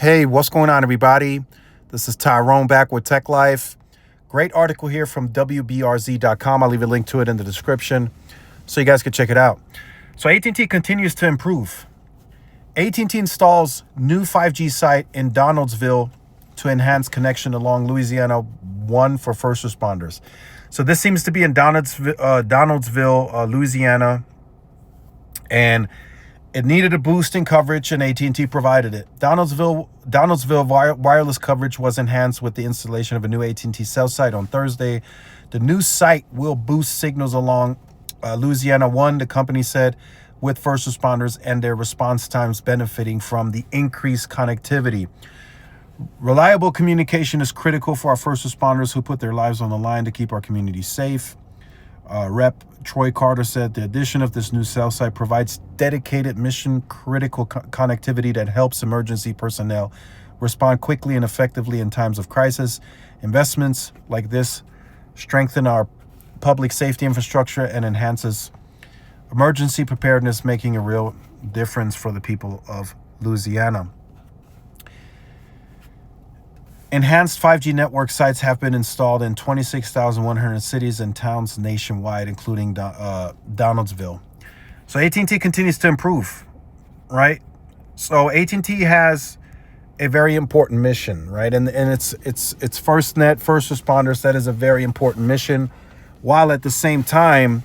Hey, what's going on, everybody? This is Tyrone back with Tech Life. Great article here from WBRZ.com. I'll leave a link to it in the description so you guys can check it out. So AT&T continues to improve. AT&T installs new 5G site in Donaldsonville to enhance connection along Louisiana 1 for first responders. So this seems to be in Donaldsonville, Louisiana, and it needed a boost in coverage, and AT&T provided it. Donaldsonville wireless coverage was enhanced with the installation of a new AT&T cell site on Thursday. The new site will boost signals along Louisiana 1, the company said, with first responders and their response times benefiting from the increased connectivity. Reliable communication is critical for our first responders who put their lives on the line to keep our community safe. Rep. Troy Carter said the addition of this new cell site provides dedicated mission-critical connectivity that helps emergency personnel respond quickly and effectively in times of crisis. Investments like this strengthen our public safety infrastructure and enhances emergency preparedness, making a real difference for the people of Louisiana. Enhanced 5G network sites have been installed in 26,100 cities and towns nationwide, including Donaldsonville. So AT&T continues to improve, right? So AT&T has a very important mission, right? And it's FirstNet, first responders. That is a very important mission, while at the same time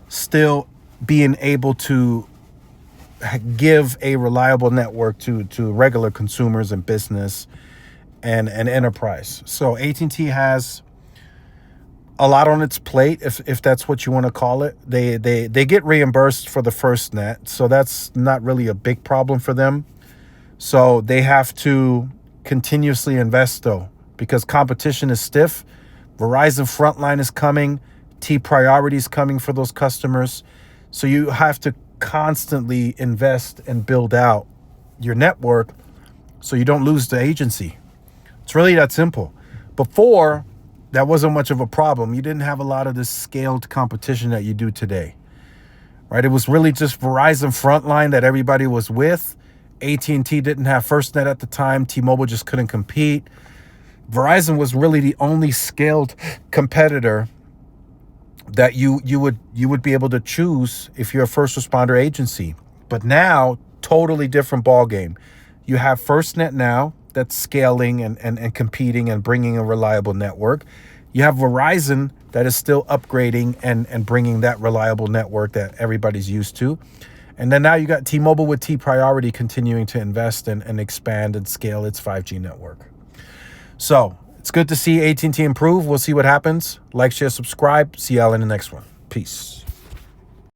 still being able to give a reliable network to regular consumers and business and enterprise. So AT&T has a lot on its plate, if that's what you want to call it. They get reimbursed for the FirstNet, so that's not really a big problem for them. So they have to continuously invest, though, because competition is stiff. Verizon Frontline is coming. T-Priority is coming for those customers. So you have to constantly invest and build out your network so you don't lose the agency. It's really that simple. Before, that wasn't much of a problem. You didn't have a lot of this scaled competition that you do today, right? It was really just Verizon Frontline that everybody was with. AT&T didn't have FirstNet at the time. T-Mobile just couldn't compete. Verizon was really the only scaled competitor that you would be able to choose if you're a first responder agency. But now, totally different ballgame. You have FirstNet now, that's scaling and competing and bringing a reliable network. You have Verizon that is still upgrading and bringing that reliable network that everybody's used to. And then now you got T-Mobile with T-Priority continuing to invest and expand and scale its 5G network. So it's good to see AT&T improve. We'll see what happens. Like, share, subscribe. See y'all in the next one. Peace.